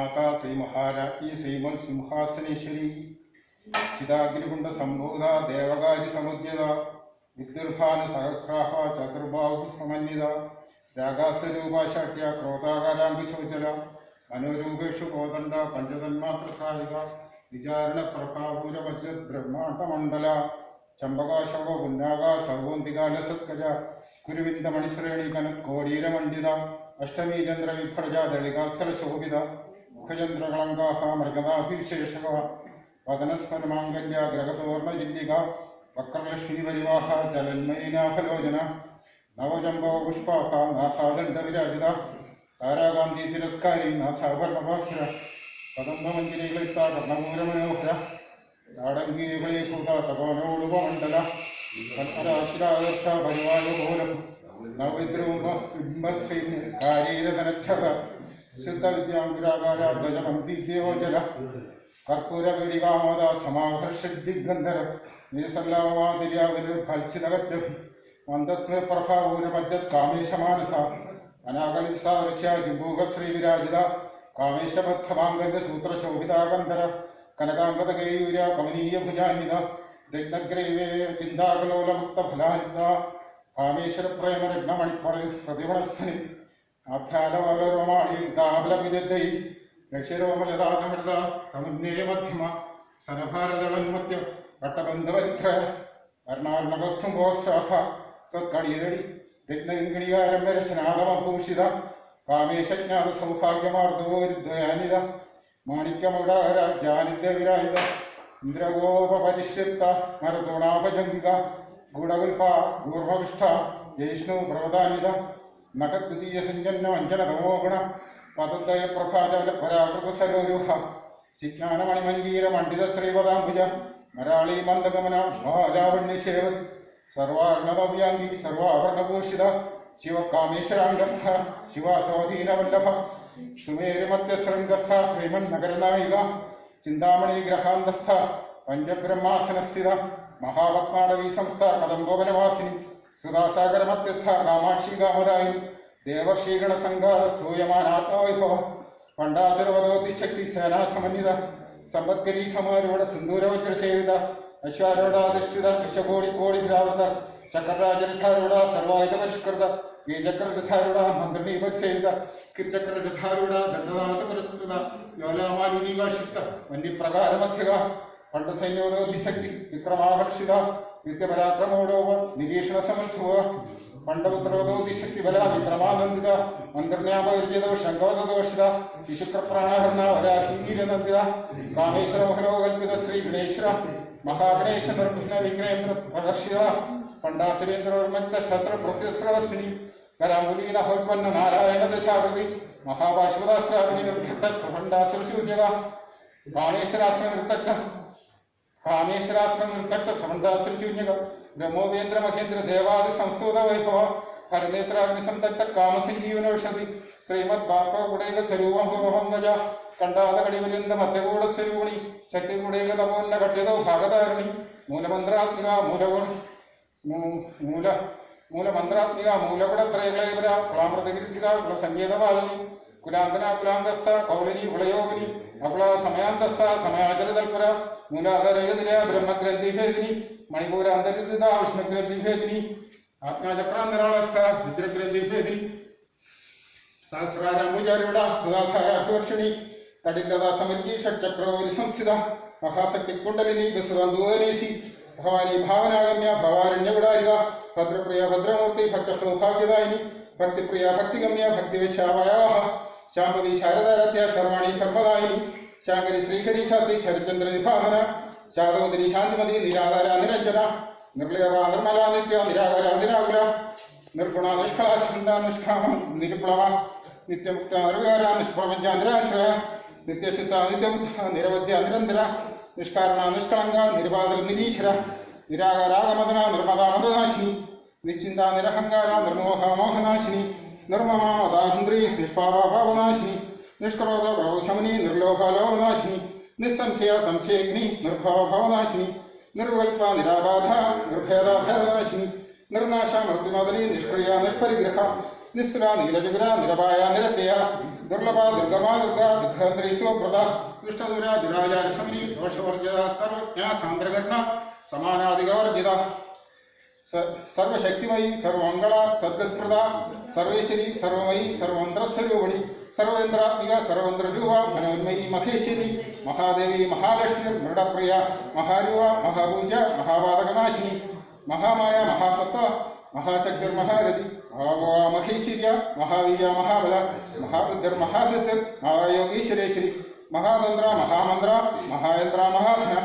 श्रीमाता श्री महाराज्ञी श्रीमल सिंहासनेश्वरी चिदाग्निकुंड संभूता देवगारी समुद्यता विद्युर्भानु सहस्राः चतुर्बाहु समन्विता रागास्वरूपा षट्या क्रोधाकाराम्बुशोचला मनोरूपेषु कोदण्ड पंचतन्मात्र साहिका विचारण प्रभापूरवज्र ब्रह्माण्डमण्डला चंबकाशव पुन्नागा सौगोन्तिकालसत्कज कुरुविंद मणिश्रेणी कनकोडीरमण्डिता अष्टमी चंद्र विभ्रजा दलिकास्तर शोभिता मुखचंद्रकलंकाः मृगदाभिशेषः वदनस्मरमांगल्य ग्रहतोर्णजिल्लिका वक्रलक्ष्मी परिवाह जलन्मयीनाफलोचना नवजंबो पुष्पाः नासादण्डविराजिता ताराकान्ति तिरस्कारी नासाभरणभास्कर कदम्बमञ्जरीलिप्ता कर्णपूरमनोहर ताडङ्गीकुलीभूता तपोनोडुपमण्डला कल्पराशिरागर्ष परिवारघोरम् नवविद्रुमबिम्बश्रीकारीरधनच्छद शुद्धविद्याङ्कुरागाराब्दजपङ्क्तिद्योजल कर्पूरपीडिकामोद समाहर्षद्दिग्गन्धर निसल्लावादिर्याविर्भल्सितगच्छति मन्दस्मे प्रभापूरमज्जत् कामेशमानसा अनाकलिसादृश्या जिम्बूकश्रीविराजिता कामेशबद्धमाङ्गल्यसूत्रशोभिता गन्धर कनकाङ्गदकेयूर्या कमनीयभुजान्विता दिग्नग्रैवे चिन्ताकलोलमुक्तफलान्विता कामेश्वर प्रेम रत्नमणि प्रतिमणस्थनि आभ्यालवलरोमाणि दाबलविजद्धै लक्ष्यरोमलदाधमृത समुन्नेय मध्यम सरभारदवन्मत्य पट्टबन्धवरित्र वर्णार्णवस्तुम्भोस्त्राः सत्कडिरडि दिग्नगिङ्गणीकारम्बरशनादमभूषित कामेशज्ञात सौभाग्यमार्दवोर्द्वयानिद माणिक्यमौडाराज्यानिद्यविराजित इन्द्रगोपरिष्यप्त मरदोणाभजङ्गिका गूढविल्पा गूर्भविष्ठा जैष्णु प्रवदानिद नखद्वितीय संजन्न अंजन तमोगुण पदद्वय प्रभाजल पराकृत सरोरुह शिज्ञानमणिमञ्जीर मंडित श्रीपदाम्बुज मराळी मंदगमन बालावण्यसेवत् सर्वार्णव्यांगी सर्वाभरणभूषित शिव कामेश्वराङ्गस्थ शिवासोधीनवल्लभ सुमेरुमध्यशृङ्गस्थ श्रीमन्नगरनायिका चिन्तामणि ग्रहान्तस्थ पंचब्रह्मासनस्थित महापद्माडवी संस्था कदम्बवनवासिनी सुधासागर मध्यस्थ कामाक्षी कामदायिनी देवर्षीगण संघार स्तूयमानात्मवैभव पंडासुरवदोतिशक्ति सेना समन्वित संपत्करी समारूढ़ सिंधूरवज्र सेवित अश्वारूढ़ाधिष्ठित कृशकोटि कोटि विरावृत चक्रराजरथारूढ़ सर्वायुध परिष्कृत वीचक्ररथारूढ़ मंत्रिणी परिसेवित किरचक्ररथारूढ़ दंडनाथ पुरस्कृत योलामालिनीवाषिक्त वन्यप्रकार मध्यगा पंडसैन्योदोधिशक्ति विक्रमाकर्षित नित्यपराक्रमोडोव निरीक्षण समत्सुव पंडपुत्रोदोधिशक्ति बला विक्रमानंदित मंत्रन्यामविर्जितो शंखवदोषित विशुक्रप्राणहरण वराहीवीरनंदित कामेश्वर मोहनोकल्पित श्री गणेश्वर महागणेश निर्विघ्न विघ्नेन्द्र प्रदर्शित पंडासुरेन्द्रोर्मक्त शत्र प्रत्यस्त्रवर्षिणी करांगुलीन हौत्पन्न नारायण दशावृति महापाश्वदास्त्राग्नि निर्घट्ट पंडासुरशून्यगा कामेश्वरास्त्र निर्तक्ष कामेश्वरास्त्र निर्तक्ष समन्दासुरशून्यगा ब्रह्मोवेन्द्र महेन्द्र देवादि संस्तुत वैभव हरनेत्राग्निसंतक्त कामसंजीवनौषधि श्रीमद्भागवत स्वरूपं भवभंगज कंडादकडिविलिंद मध्यगूढ़ स्वरूपिणी शक्तिगूढ़ेग तपोन्न घट्यतो भागधारिणी मूलमंत्रात्मिका मूलमंत्रात्मिका मूलगुणत्रयग्लैवरा कुलामृतगिरिशिका कुलसंगीतपालिनी कुलांगना कुलांगस्थ कौलिनी कुलयोगिनी अकुला समयांतस्थ समयाचलतल्पर मूलाधरयदिरा ब्रह्मग्रंथिभेदिनी मणिपूरांतरिता विष्णुग्रंथिभेदिनी आत्माचक्रांतराळस्थ रुद्रग्रंथिभेदिनी सहस्रारंभुजारूढ़ सदासारावर्षिणी तडिलता समर्गी षट्चक्रोवरि संस्थिता महाशक्ति कुंडलिनी विसुदंदूदनेशी भवानी भावनागम्य भवारण्यगुडारिका भद्रप्रिया भद्रमूर्ति भक्त सौभाग्यदायिनी भक्तिप्रिया भक्तिगम्य भक्तिविश्यावयाः शांभवी शारदाराध्या शर्वाणी शर्मदायिनी शांकरी श्रीहरि शास्त्री शरचंद्र निभावना चादोदरी शांतिमती निराधारा निरंजना निर्लयवा निर्मला नित्या निराकारा निराकुला निर्गुणा निष्कला छंदा निष्काम निरुप्लवा नित्यमुक्ता निर्विकारा निष्प्रपंचा निराश्रया नित्यशुद्धा नित्यबुद्धा निरवध्या निरंतरा निष्कारणा निष्कलंगा निर्बाधल निरीश्वरा निरागारागमदना निर्मदा मदनाशिनी निश्चिंता निरहंकारा निर्मोहा मोहनाशिनी निर्ममा मदान्द्री निष्पापा भावनाशिनी निष्क्रोध प्रभुशमनी निर्लोभा लोभनाशिनी निस्संशय संशयग्नि निर्भव भवनाशिनी निर्विकल्पा निराबाधा निर्भेदा भेदनाशिनी निर्नाशा मृत्युमदनी निष्क्रिया निष्परिग्रह निस्सुर नीलजगुर निरपाय निरत्यय दुर्लभ दुर्गमा दुर्गा दुर्गंधरी सुप्रदा दुष्टदुरा दुराचार समनी दोषवर्जिता सर्वज्ञा सांद्रगणना समानादिगवर्जिता सर्वशक्तिमयी सर्वमंगला सद्गतप्रदा सर्वेश्वरी सर्वमयी सर्वमंत्रस्वरूपिणी सर्वेन्द्रात्मिका सर्वेन्द्ररूपा मनोन्मयी महेश्वरी महादेवी महालक्ष्मी मृडप्रिया महारूपा महापूजा महावादकनाशिनी महामाया महासत्ता महाशक्तिर्महारथी महाभवा महेश्वर्या महावीर्या महाबला महाबुद्धिर्महासिद्धिर् महायोगीश्वरेश्वरी महातंत्र महामंत्र महायंत्र महासना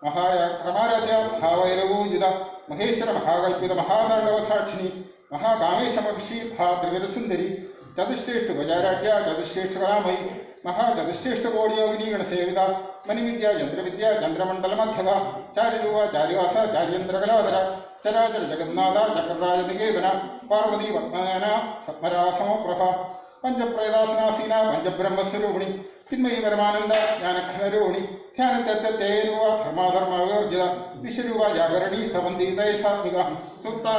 महाक्रमाराध्य महावैरवूजिता महेश्वर महाकल्पित महातांडवसाक्षिणी महाकामेशमक्षी महात्रिविरसुंदरी चतुश्रेष्ठ गजाराढ्या चतुश्रेष्ठ कलामयी महाचतुश्रेष्ठ कोटियोगिनी गणसेविता मणिविद्या चंद्रविद्या चंद्रमंडलमध्यगा चार्यूवा चार्यवास चार्येन्द्रकलाधर चराचर जगन्नाथ चक्रराज निकेतन पार्वती पद्मनयन पद्मरासमप्रभा पंचप्रेदासनासीना पंचब्रह्मस्वरूपिणी चिन्मयी परमानंद ज्ञानक्षणरूपिणी ध्यानतत्तेरुवा धर्माधर्म विवर्जिता विश्वरूपा जागरणी सवंदी दयसात्मिका सूक्ता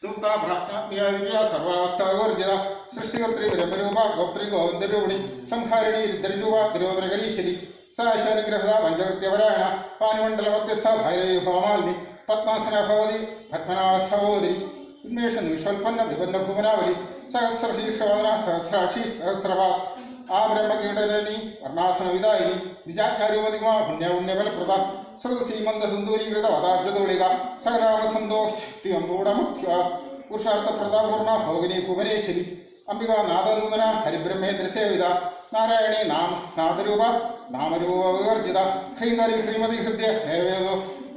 प्राज्ञात्मिका सर्वावस्था विवर्जिता सृष्टिकर्त्री ब्रह्मरूपा गोत्री गोविंदरूपिणी संहारिणी रुद्ररूपा तिरोधनगरीश्वरी साशनिग्रहदा पंचकृत्यपरायण पानिमण्डलमध्यस्था भैरवी भवमालिनी पद्मासना भवति पद्मनाभसहोदरी उन्मेष निष्वल्पन्न विपन्न भुवनावली सहस्रशीर्षवदना सहस्राक्षी सहस्रवाक् आ ब्रह्मकीटनी वर्णासन विदायिनी निजाचार्योदिमा पुण्यपुण्यफलप्रदा श्रुतसीमन्तसुन्दूरीकृत वदाब्जतोलिका सकलामसन्दोक्तिमूढमुख्या पुरुषार्थप्रदापूर्णा भोगिनी भुवनेश्वरी अंबिका नादनूतन हरिब्रह्मेन्द्र सेविता नारायणी नाम नादरूप नामरूप विवर्जिता हैंकरी श्रीमती हृदय हेवेदो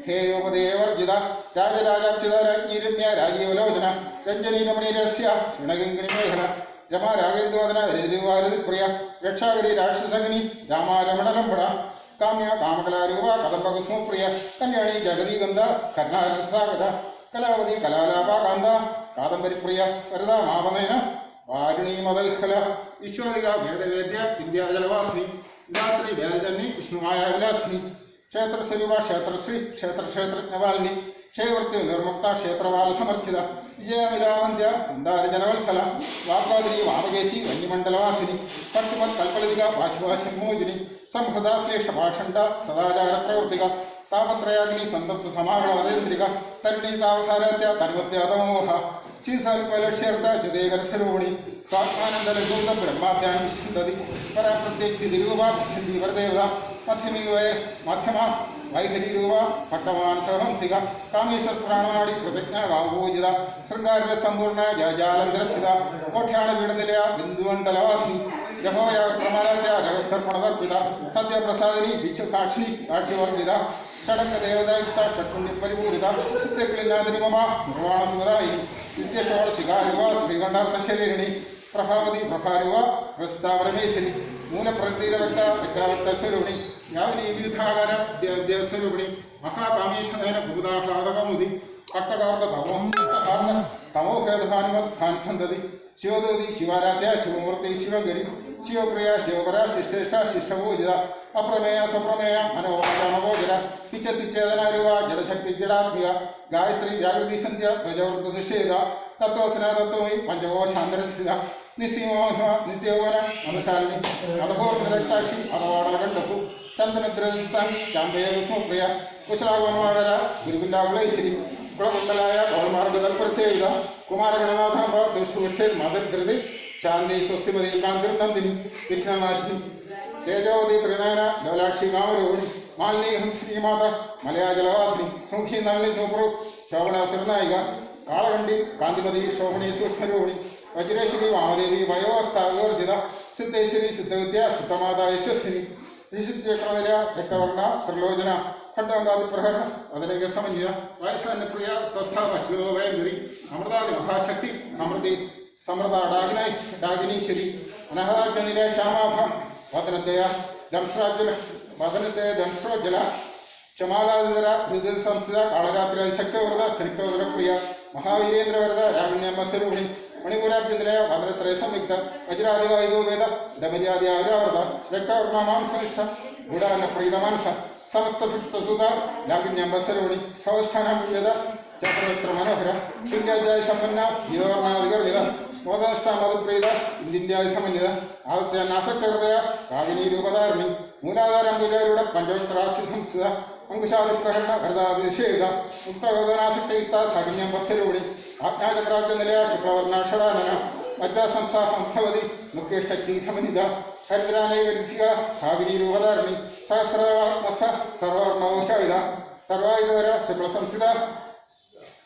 हेयोपदेवर्जिता राजराजार्चिता राज्ञीरम्य राजीवलोचना रंजनी रमणीरस्य ऋणगंगिणी मेघना रमा रागेन्द्रवदना हरिदिवारिप्रिया रक्षागरी राक्षसग्नि रामा रमणलंबड़ा काम्या कामकलारूपा कदम्बकुसुमप्रिया कल्याणी जगदीगंधा कर्णारसागरा कलावती कलालापा कांदा कादंबरीप्रिया वरदा मावनयन वारुणी मदविखल विश्वादिका वेदवेद्य विद्याजलवासिनी गात्री वेदजन्नी विष्णुमाया विलासिनी क्षेत्र स्वरूपा क्षेत्रश्री क्षेत्र क्षेत्रज्ञवालिनी क्षेवर्ति निर्मुक्ता क्षेत्रवाल समर्चिता विजयविलावंद्य मंदारजनवत्सला वाग्वादिनी वामकेशी वन्यमंडलवासिनी पट्टुमत् कल्पलतिका भाषिभाषिमोजिनी संहृदा श्लेष भाषण्ड सदाचार प्रवर्तिका तापत्रयाग्नि संतप्त समागणवदेन्द्रिका तरुणी तावसाराध्य तन्मत्यादमोह चीसाल्पलक्ष्यर्थ चिदेकरस्वरूपिणी स्वात्मानन्दलघूत ब्रह्माध्यानं सिन्धति पराप्रत्यक्षितिरूपा सिन्धिवरदेवता मध्यमा वैखरीरूपा भक्तवान् सहंसिका कामेश्वर प्राणवाणी कृतज्ञा वावोजिता शृंगार संपूर्ण जजालंधरस्थिता कोठ्याणपीडनिलया बिन्दुमण्डलवासिनी यहोया क्रमाराध्या जगस्तर्पणदर्पिता सत्यप्रसादिनी विश्वसाक्षिणी साक्षिवर्जिता षडंग देवतायुक्ता षट्कुण्डी परिपूरिता नित्यक्लिन्नादिनिममा निर्वाणसुदायिनी नित्यषोडशिखारिवा श्रीगण्डार्थशरीरिणी प्रभावती प्रभारिवा प्रस्तावरमेश्वरी मूलप्रतीरवक्ता विद्यावक्तस्वरूपिणी याविनी विविधाकार देवस्वरूपिणी महाकामेश्वरेण भूताह्लादकमुदी कट्टकार्थ तमोभेदभानुमत्संदति शिवदूति शिवाराध्या शिवमूर्ति शिवगरी शिवप्रिया शिवपरा शिष्टेष्ठा शिष्टपूजिता अप्रमेय स्वप्रमेय मनोवाचामगोचरा पिचतिचेदनारूपा जडशक्ति जडात्मिका गायत्री जागृति संध्या ध्वजवृतनिषेधा तत्वसना तत्वमयी पंचकोशान्तरस्थिता निसीमोहिमा नित्यौवन मदशालिनी मदघोर्निरक्ताक्षी मदवाडलगण्डपु चन्दनद्रदत्ताङ्गी चाम्बेयकुसुमप्रिया कुशलागमनवागरा गुरुविल्लाकुलैश्वरी कुलकुण्डलाय कौलमार्गदल्परसेविता कुमारगणनाथाम्ब दुष्टुष्ठिर्मदधृति चान्दी स्वस्तिमती कान्तिर्नन्दिनी विघ्ननाशिनी तेजोवती त्रिनयना धवलाक्षी कामरूपिणी मालिनी हंसिनी माता मलयाजलवासिनी सुमुखी नलिनी सुप्रु शोभना सुरनायिका कालगंडी कांतिमती शोभनी सूक्ष्मरूपिणी वज्रेश्वरी वामदेवी वयोवस्था विवर्जिता सिद्धेश्वरी सिद्धविद्या सिद्धमाता यशस्विनी निशितचक्रनिलया चक्रवर्णा त्रिलोचना खड्डंगादिप्रहरण अदनेक समन्विता वायुसान्यप्रिया तस्था पश्चिमोभयंगुरी अमृतादि महाशक्ति समृद्धि समृद्धा डागिनीश्वरी अनहदाजनिलय श्यामाभा वदनदया दंश्राज्जल वदनदय दंश्रोज्जल क्षमालाधर हृदय संस्थिता कालरात्रि शक्तिवरदा स्निग्धोदर प्रिया महावीरेन्द्रवरदा रागिण्यम्मस्वरूपिणी मणिपुराब्जनिलय वदनत्रय संयुक्त वज्रादिवायुधो वेद दमर्यादि आयुरावृत रक्तवर्णा मांसनिष्ठ गुडान्न प्रीतमानस समस्त ससुता लागिण्यम्बस्वरूपिणी सवस्थानं वेद ചക്രവത്ര മനോഹര ശുല്യാധ്യായ സമ്പന്ന ഗീതവർണാധികർണിത മോദനിഷ്ഠാമതപ്രീത ഇന്ദിന്യായ സമന്വിത ആദിത്യ നാസക്തഹൃദയ കാവിനി രൂപധാരണി മൂലാധാരാംബുജാരുടെ പഞ്ചവക്രാക്ഷി സംസ്ഥിത അങ്കുശാദിപ്രഹരണ ഭരതാതിശേത മുക്തഗോദനാസക്തയുക്ത സാകിന്യം വത്സരൂണി ആജ്ഞാചക്രാബ്ജ നിലയ ശുക്ലവർണാഷടാനന മജ്ജാസംസാ ഹംസവതി മുഖ്യ ശക്തി സമന്വിത ഹരിദ്രാനൈകരിസിക ഭാവിനി രൂപധാരണി സഹസ്രമസ സർവർണോഷായുധ സർവായുധര ശുക്ലസംസ്ഥിത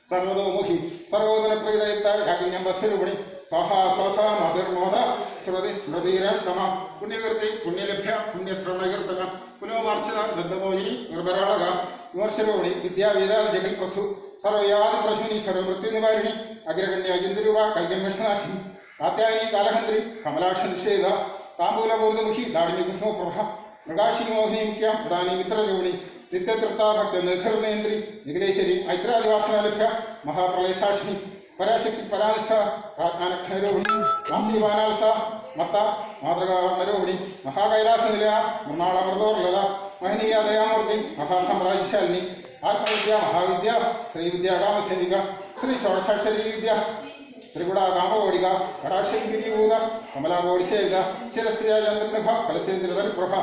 സർവതോമുഖി സർവോദനപ്രീതയുക്ത രാഗിന്യം വസ്തുരൂപിണി സ്വാഹാ സ്വഥ മധുർമോദ ശ്രുതി സ്മൃതിരത്തമ പുണ്യകീർത്തി പുണ്യലഭ്യ പുണ്യശ്രവണകീർത്തക പുലോമാർച്ചിത ദന്തമോഹിനി നിർഭരാളക വിമർശരൂപിണി വിദ്യാവേദാദി ജഗൽ പ്രസു സർവയാദി പ്രശ്നി സർവമൃത്യു നിവാരിണി അഗ്രഗണ്യ അജിന്ദരൂപ കൽഗന്വേഷണാശിനി കാത്യായനി കാലഹന്ത്രി കമലാക്ഷ നിഷേധ താമ്പൂലപൂർദ്ധമുഖി ദാടിമി കുസുമപ്രഭ മൃഗാശിനി മോഹിനി മുഖ്യ പ്രധാനി മിത്രരൂപിണി നിത്യതൃപ്ത ഭക്ത നിർധർണേന്ദ്രി നിഖിലേശ്വരി ഐത്രാദിവാസനാലഭ്യ മഹാപ്രളയസാക്ഷിണി പരാശക്തി പരാനിഷ്ഠ പ്രാജ്ഞാനഘനരോഹിണി ഗാന്ധീവാനാൽസ മത്ത മാതൃകാവർണരോഹിണി മഹാകൈലാസ നിലയ മൃണാളമൃതോർലത മഹനീയ ദയാമൂർത്തി മഹാസാമ്രാജ്യശാലിനി ആത്മവിദ്യ മഹാവിദ്യ ശ്രീവിദ്യാകാമസേവിക ശ്രീ ഷോഡശാക്ഷരി വിദ്യ ത്രികുടാകാമകോടിക കടാക്ഷഗിരിഭൂത കമലാകോടിസേവിത ശിരസ്ത്രീചന്ദ്രനഭ ഫലത്തേന്ദ്രതൽപ്രഭ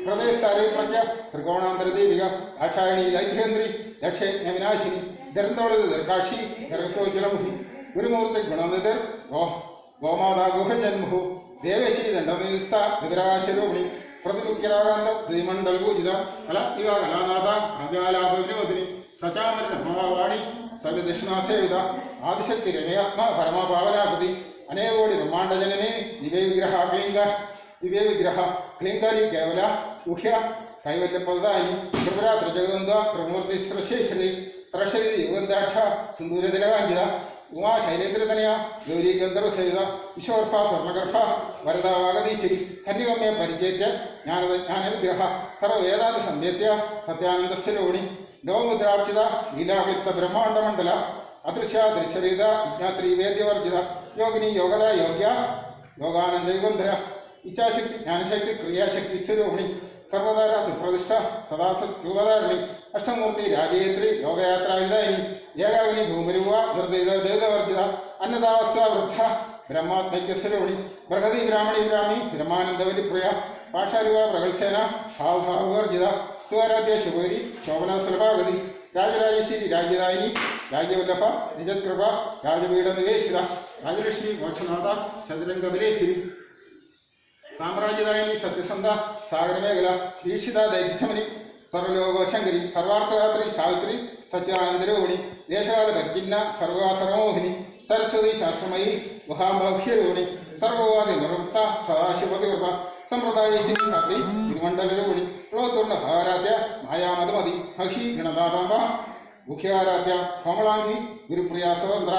ഹൃദയസ്ഥാലേ പ്രജ്ഞ ത്രികോണാന്തരദേവിക ദാക്ഷായണി ദൈധ്യേന്ദ്രി ദക്ഷയജ്ഞവിനാശിനി ദർന്തോളിത ദർക്കാക്ഷി ദർഗസോജ്വലമുഖി ഗുരുമൂർത്തി ഗുണനിധർ ഗോമാതാ ഗുഹജന്മുഹു ദേവേശി ദണ്ഡനിസ്ഥ വിതരാശരൂപിണി പ്രതിമുഖ്യരാകാന്ത ദ്വിമണ്ഡൽപൂജിത കല ഇവ കലാനാഥ കാവ്യാലാപവിനോദിനി സചാമര രമവാണി സവിദക്ഷിണാസേവിത ആദിശക്തി രമയാത്മ പരമഭാവനാപതി അനേകോടി ബ്രഹ്മാണ്ഡജനനെ ദിവ്യ വിഗ്രഹ ക്ലിംഗാരി കേവല ഗുഹ്യ കൈവല്യപ്രദാനി ത്രിപുരാത്ര ജഗദന്ത പ്രമൂർത്തി ശ്രശേശ്വരി ത്രശരി യുഗന്താക്ഷ സിന്ദൂരതിലകാഞ്ചിത ഉമാ ശൈലേന്ദ്രതനയ ഗൗരി ഗന്ധർവസേവിത വിശ്വർഭ സ്വർണഗർഭ വരദാവാഗതീശ്വരി കന്യകമ്മയെ പരിചേത്യ ജ്ഞാനവിഗ്രഹ സർവവേദാന്ത സന്ധ്യത്യ സത്യാനന്ദസ്ഥലോണി ലോകമുദ്രാർച്ചിത ലീലാവിത്ത ബ്രഹ്മാണ്ഡമണ്ഡല അദൃശ്യ ദൃശ്യവേദ വിജ്ഞാത്രി വേദ്യവർജിത യോഗിനി യോഗദ യോഗ്യ യോഗാനന്ദ യുഗന്ധര ഇച്ഛാശക്തി ജ്ഞാനശക്തി ക്രിയാശക്തി സ്വരൂപിണി സർവതാര സുപ്രതിഷ്ഠ സദാസത്രൂപധാരണി അഷ്ടമൂർത്തി രാജയേത്രി യോഗയാത്രാവിധായിനി ഏകാഗ്നി ഭൂമരൂപ നിർദ്ദൈത ദേവവർജിത അന്നദാസ്യ വൃദ്ധ ബ്രഹ്മാത്മൈക്യസ്വരൂപിണി ബൃഹതി ബ്രാഹ്മണി ബ്രാഹ്മി ബ്രഹ്മാനന്ദവലിപ്രിയ പാഷാരുവ പ്രഗത്സേന ഭാവഭാവവർജിത സുവരാധ്യ ശുഭരി ശോഭന സുലഭാഗതി രാജരാജേശ്വരി രാജ്യദായിനി രാജ്യവല്ലഭ നിജത്കൃപ രാജപീഠ നിവേശിത രാജലക്ഷ്മി മോക്ഷനാഥ ചന്ദ്രൻ കപിലേശ്വരി സാമ്രാജ്യദായിനി സത്യസന്ധ സാഗരമേഖല ദീക്ഷിത ദൈത്യശമനി സർവലോകശങ്കരി സർവാർത്ഥയാത്രി സാവിത്രി സത്യാനന്ദരോഹിണി ദേശകാല പരിചിന്ന സർവാസർവമോഹിനി സരസ്വതി ശാസ്ത്രമയി ഗുഹാഭക്ഷ്യരോഹിണി സർവവാദി നിർവൃത്ത സദാശിവതിവൃത സമ്പ്രദായേശ്വരി സാത്രി തിരുമണ്ഡലരോഹിണി പ്ലോത്തുണ്ട ഭാരാധ്യ മായാമതമതി ഹഹി ഗണദാതാംബ മുഖ്യാരാധ്യ കോമളാംഗി ഗുരുപ്രിയ സ്വതന്ത്ര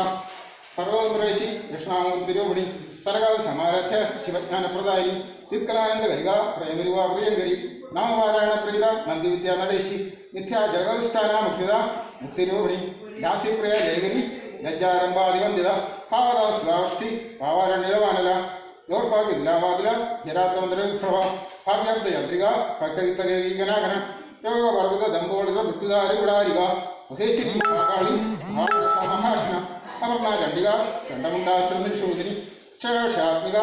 സർവതന്ത്രേശി ദക്ഷിണാമൂർത്തിരോഹിണി സർഗാത സമാരാധ്യ ശിവജ്ഞാനപ്രദായിനി ചിത്കലാനന്ദ കരിക പ്രേമരുവ പ്രിയങ്കരി നാമപാരായണ പ്രീത നന്ദിവിദ്യ നടേശി മിഥ്യാ ജഗതിഷ്ഠാന മുഖ്യത മുക്തിരോഹിണി രാശിപ്രിയ ലേഖനി ലജ്ജാരംഭാതിവന്ദിത ഭാവദാസ്ലാഷ്ടി പാവാരണ്യവാനല ദൗർഭാഗ്യ ദിലാവാതില ജരാത്തമന്ത്രവിഭ്രവ ഭാഗ്യാബ്ദ യന്ത്രിക ഭക്തഗീതഗീകനാകന യോഗപർവ്വത ദമ്പോളിത മൃത്യുദാരി ഗുടാരിക മഹേശ്വരി കാളി മഹാശന അപർണ ചണ്ഡിക ചണ്ഡമുണ്ടാശ്രമിഷൂദിനി ക്ഷേഷാത്മിക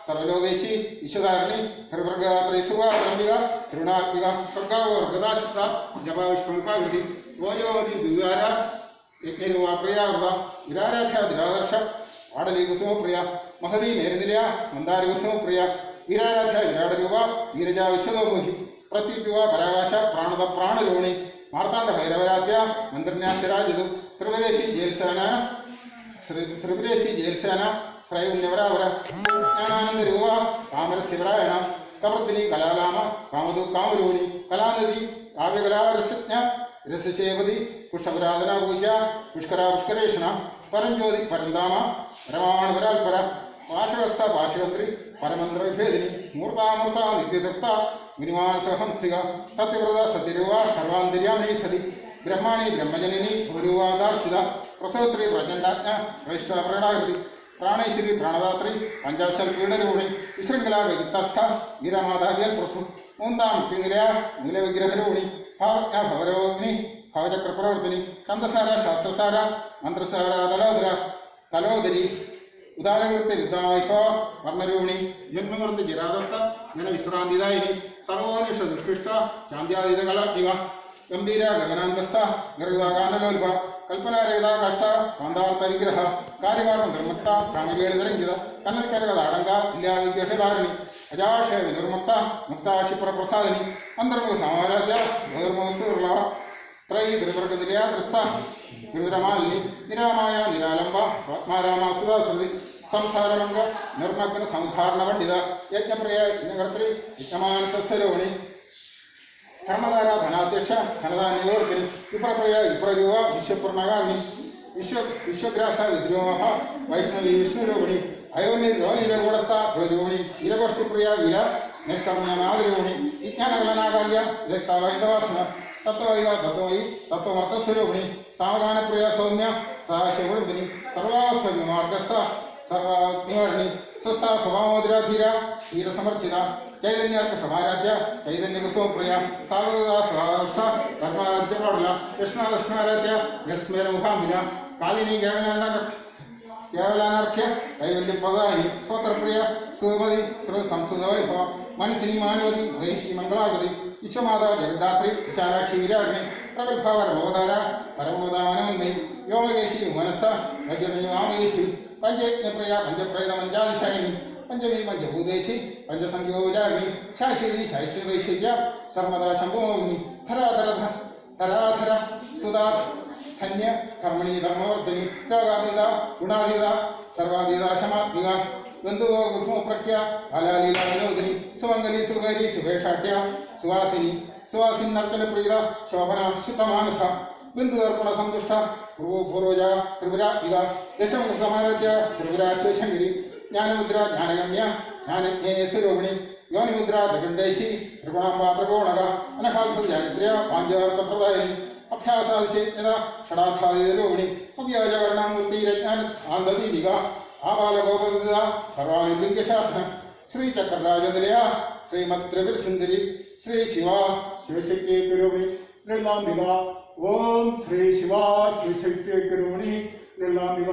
സർവലോകേശി വിശ്വധാരണി ഹരിവർഗാത്രൈസുവാരംഭിക തൃണാത്മിക സ്വർഗാവർഗദാശിത ജപാവിഷ്പമുഖാകൃതി ഓജോവതി ദ്വികാര യജ്ഞരുവാപ്രിയാകൃത വിരാരാധ്യാതിരാദർശ ആടലി കുസുമപ്രിയ മഹതി നേരനിലയ മന്ദാരി കുസുമപ്രിയ വീരാരാധ്യ വിരാടരൂപ നീരജ വിശ്വതോമുഖി പ്രത്യുജുവ പരാകാശ പ്രാണത പ്രാണരോണി മാർത്താണ്ഡ ഭൈരവരാധ്യ മന്ത്രന്യാശരാജിതു ത്രിപുരേശി ജയൽസേന ശ്രൈവന്യവരാവര ജ്ഞാനാനന്ദരൂപ സാമരസ്യപരായണ കവർദിനി കലാലാമ കാമതു കാമരൂണി കലാനദി കാവ്യകലാരസജ്ഞ രസശേപതി പുഷ്ടപുരാതന പൂജ പുഷ്കര പുഷ്കരേഷണ പരഞ്ജ്യോതി പരന്താമ പരമാണുപരാൽപര പാശകസ്ഥ പാശകന്ത്രി പരമന്ത്രവിഭേദിനി മൂർത്താമൂർത്ത നിത്യതൃപ്ത ഗുരുമാനസഹംസിക സത്യവ്രത സത്യരൂപ സർവാന്തര്യാമിനി സതി ബ്രഹ്മാണി ബ്രഹ്മജനനി ഭൂരുവാദാർച്ചിത പ്രസവത്രി പ്രചണ്ഡാജ്ഞ വൈഷ്ണവപ്രണാകൃതി പ്രാണേശ്വരി പ്രാണദാത്രി പഞ്ചാക്ഷര പീഡരൂണി വിശൃംഖല വിത്തസ്ഥ വീരമാതാവ്യൽ പ്രസു മൂന്നാം മുക്തിനിലയ മൂലവിഗ്രഹരൂണി ഭാവജ്ഞ ഭവരോഗ്നി ഭവചക്ര പ്രവർത്തനി കന്ദസാര ശാസ്ത്രസാര മന്ത്രസാര തലോദരി ഉദാരകൃത്യ രുദ്ധായിഭ വർണ്ണരൂപിണി ജന്മകൃത്യ ചിരാദത്ത ജന വിശ്രാന്തിദായിനി സർവോനിഷ ദുഷ്ടിഷ്ട ശാന്ത്യാതീത കലാത്മിക ഗംഭീര ഗഗനാന്തസ്ഥ ഗർഗാനലോൽഭ കൽപ്പനാരേത കാഷ്ട കാന്താർത്ഥവിഗ്രഹ കാര്യകാരണ നിർമ്മക്ത പ്രാണകേളിതരംഗിത കന്നൽക്കരകതാടങ്ക ഇല്ലാവിഗ്രഹധാരണി അജാക്ഷയ വിനിർമുക്ത മുക്താക്ഷിപ്ര പ്രസാദിനി അന്തർമുഖ സാമ്രാജ്യ ബഹിർമുഖ ത്രൈ ത്രിവർഗതിലയ ത്രിസ്ഥ ഗുരുരമാലിനി നിരാമായ നിരാലംബ സ്വാത്മാരാമാസുദാസൃതി സംസാരമംഗ നിർമ്മഗ്ന സംധാരണ പണ്ഡിത യജ്ഞപ്രിയ യജ്ഞകർത്തൃ യജ്ഞമാനസസ്വരോണി ധർമ്മധാര ധനാധ്യക്ഷ ധനധാന്യവർത്തിനി വിപ്രപ്രിയ വിപ്രരൂപ വിശ്വപൂർണകാരിണി വിശ്വഗ്രാസ വിദ്രോഹ വൈഷ്ണവി വിഷ്ണുരൂപിണി അയോനിരകൂടസ്ഥ കുലരൂപിണി ഇരഗോഷ്ഠിപ്രിയ വില നിഷ്കർമ്മനാദിരൂപിണി വിജ്ഞാനകലനാകാര്യ വൈന്ദവാസന തത്വൈക തത്വമയി തത്വമർത്ഥസ്വരൂപിണി സാവധാനപ്രിയ സൗമ്യ സഹശകുടുംബിനി സർവാസ്വവിമാർഗസ്ഥ സർവാഗ്നിവാരിണി സ്വസ്ഥ സ്വഭാവോദരാധീര ക്ഷീരസമർച്ചിത ചൈതന്യാർക്ക സമാരാധ്യ ചൈതന്യകുസുപ്രിയ സാധുദാസ്വാഷ്ട കർമാദ്യപാടുല കൃഷ്ണദക്ഷ്ണാരാധ്യ ഗസ്മേരമുഖാമില കാലിനി കേവലാനാർഘ്യ കൈവല്യപ്രദായിനി സ്തോത്രപ്രിയ സുമതി സംസ്കൃതവൈഭവ മനസ്സിനി മാനവതി മഹേഷി മംഗളാകൃതി വിശ്വമാതാ ജഗദ്ധാത്രി വിശാലാക്ഷി വിരാഗ്നി പ്രഗത്ഭ പരമോദാര പരമോദാമനോന്മയി വ്യോമകേശി മനസ്ഥ വജ്രമേശി പഞ്ചയജ്ഞപ്രിയ പഞ്ചപ്രേത മഞ്ചാദിശായിനി പഞ്ചമി പഞ്ചഭൂതേശി പഞ്ചസംഖ്യോജാഗ്നി ശാശ്വതി ശൈശ്വതൈശ്വര്യ സർവദാ ശംഭുമോഹിനി ധരാധര സുധാ ധന്യ ധർമ്മിണി ധർമ്മവർദ്ധിനി ലോകാതീത ഗുണാതീത സർവാതീത ശമാത്മിക ബന്ധുവോ കുസുമപ്രഖ്യ ബാലാലീല വിനോദിനി സുമംഗലി സുഖരി സുഭേഷാഠ്യ സുവാസിനി സുവാസിനർച്ചനപ്രീത ശോഭന ശുദ്ധമാനസ ബന്ധുതർപ്പണ സന്തുഷ്ട പൂർവജ ത്രിപുരാത്മിക ദശമുഖ സമാരാധ്യ ത്രിപുരാശ്വശങ്കിരി ജ്ഞാനമുദ്ര ജ്ഞാനഗമ്യ ജ്ഞാനജ്ഞേയസ്വരൂപിണി യോനിമുദ്ര ത്രികണ്ഠേശി ത്രിഗുണാംബ ത്രികോണക അനഘാത്മ ചാരിത്ര്യ പാഞ്ചാർത്ഥപ്രദായിനി അഭ്യാസാദിശേജ്ഞത ഷടാധാദിരൂപിണി അവ്യാജകരണാമൂർത്തിരജ്ഞാന ആന്തദീപിക ആബാലഗോപവിദ സർവാനുലിംഗശാസനം ശ്രീചക്രരാജനിലയ ശ്രീമത് ത്രിപുരസുന്ദരി ശ്രീ ശിവ ശിവശക്തി ഗുരുവിണി നിർലാംബിക ഓം ശ്രീ ശിവ ശിവശക്തി ഗുരുവിണി നിർലാംബിക